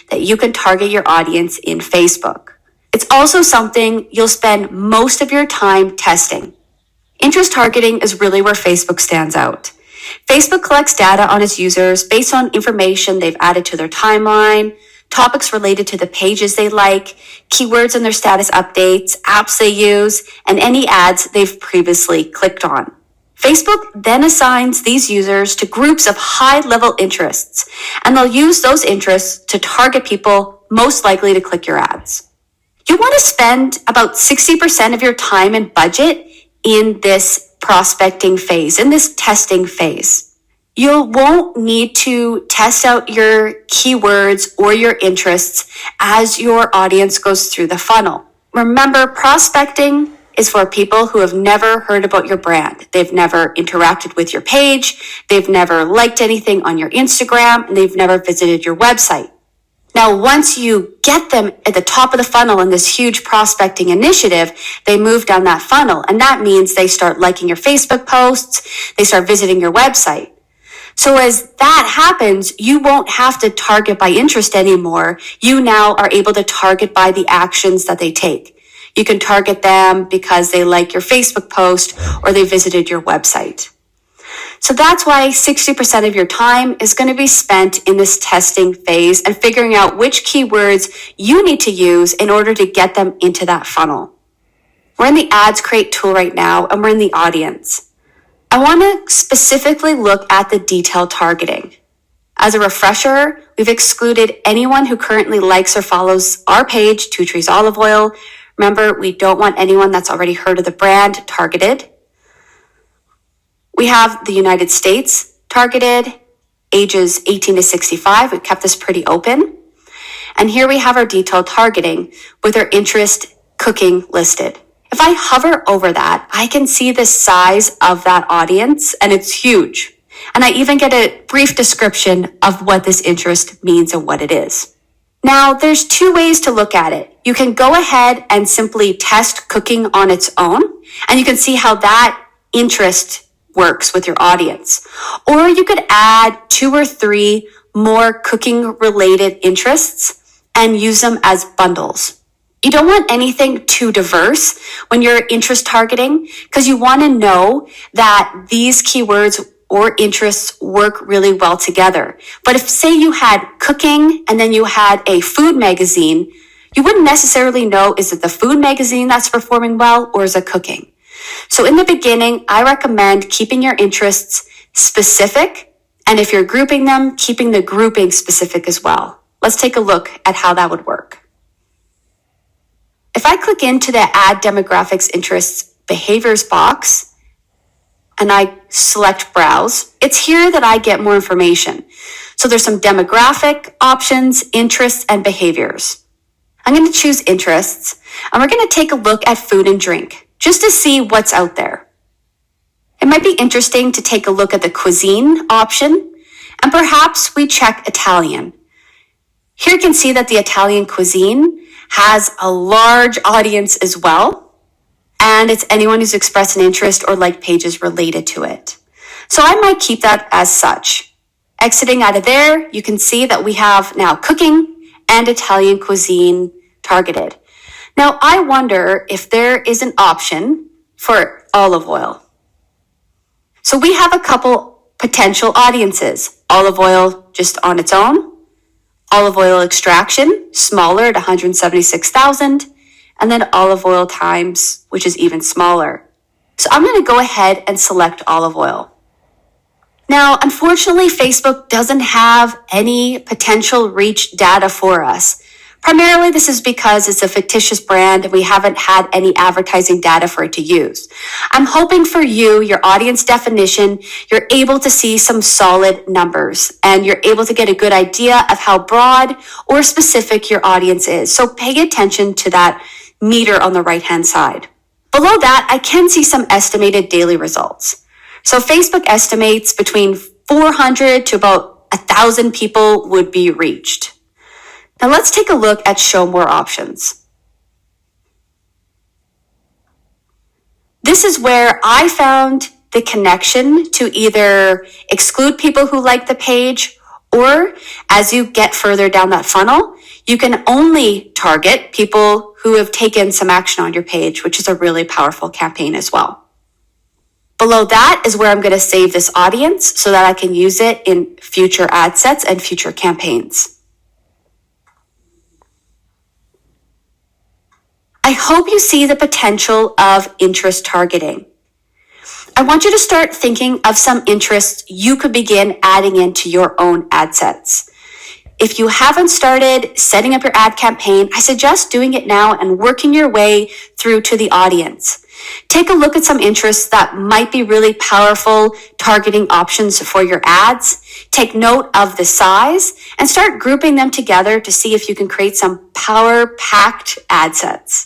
that you can target your audience in Facebook. It's also something you'll spend most of your time testing. Interest targeting is really where Facebook stands out. Facebook collects data on its users based on information they've added to their timeline, topics related to the pages they like, keywords in their status updates, apps they use, and any ads they've previously clicked on. Facebook then assigns these users to groups of high-level interests, and they'll use those interests to target people most likely to click your ads. You want to spend about 60% of your time and budget in this prospecting phase, in this testing phase. You won't need to test out your keywords or your interests as your audience goes through the funnel. Remember, prospecting is for people who have never heard about your brand. They've never interacted with your page, they've never liked anything on your Instagram, and they've never visited your website. Now, once you get them at the top of the funnel in this huge prospecting initiative, they move down that funnel, and that means they start liking your Facebook posts, they start visiting your website. So as that happens, you won't have to target by interest anymore. You now are able to target by the actions that they take. You can target them because they like your Facebook post or they visited your website. So that's why 60% of your time is going to be spent in this testing phase and figuring out which keywords you need to use in order to get them into that funnel. We're in the Ads Create tool right now, and we're in the audience. I want to specifically look at the detailed targeting. As a refresher, we've excluded anyone who currently likes or follows our page, Two Trees Olive Oil. Remember, we don't want anyone that's already heard of the brand targeted. We have the United States targeted, ages 18 to 65. We've kept this pretty open. And here we have our detailed targeting with our interest cooking listed. If I hover over that, I can see the size of that audience, and it's huge. And I even get a brief description of what this interest means and what it is. Now, there's two ways to look at it. You can go ahead and simply test cooking on its own, and you can see how that interest works with your audience. Or you could add 2 or 3 more cooking related interests and use them as bundles. You don't want anything too diverse when you're interest targeting because you want to know that these keywords or interests work really well together. But if, say, you had cooking and then you had a food magazine, you wouldn't necessarily know, is it the food magazine that's performing well or is it cooking? So in the beginning, I recommend keeping your interests specific, and if you're grouping them, keeping the grouping specific as well. Let's take a look at how that would work. If I click into the Add Demographics Interests Behaviors box, and I select Browse, it's here that I get more information. So there's some demographic options, interests, and behaviors. I'm going to choose interests, and we're going to take a look at food and drink, just to see what's out there. It might be interesting to take a look at the cuisine option, and perhaps we check Italian. Here you can see that the Italian cuisine has a large audience as well, and it's anyone who's expressed an interest or like pages related to it. So I might keep that as such. Exiting out of there, you can see that we have now cooking and Italian cuisine targeted. Now, I wonder if there is an option for olive oil. So we have a couple potential audiences. Olive oil just on its own, olive oil extraction, smaller at 176,000, and then olive oil times, which is even smaller. So I'm going to go ahead and select olive oil. Now, unfortunately, Facebook doesn't have any potential reach data for us. Primarily, this is because it's a fictitious brand and we haven't had any advertising data for it to use. I'm hoping for you, your audience definition, you're able to see some solid numbers and you're able to get a good idea of how broad or specific your audience is. So pay attention to that meter on the right-hand side. Below that, I can see some estimated daily results. So Facebook estimates between 400 to about 1,000 people would be reached. Now let's take a look at show more options. This is where I found the connection to either exclude people who like the page Or as you get further down that funnel, you can only target people who have taken some action on your page, which is a really powerful campaign as well. Below that is where I'm going to save this audience so that I can use it in future ad sets and future campaigns. I hope you see the potential of interest targeting. I want you to start thinking of some interests you could begin adding into your own ad sets. If you haven't started setting up your ad campaign, I suggest doing it now and working your way through to the audience. Take a look at some interests that might be really powerful targeting options for your ads. Take note of the size and start grouping them together to see if you can create some power-packed ad sets.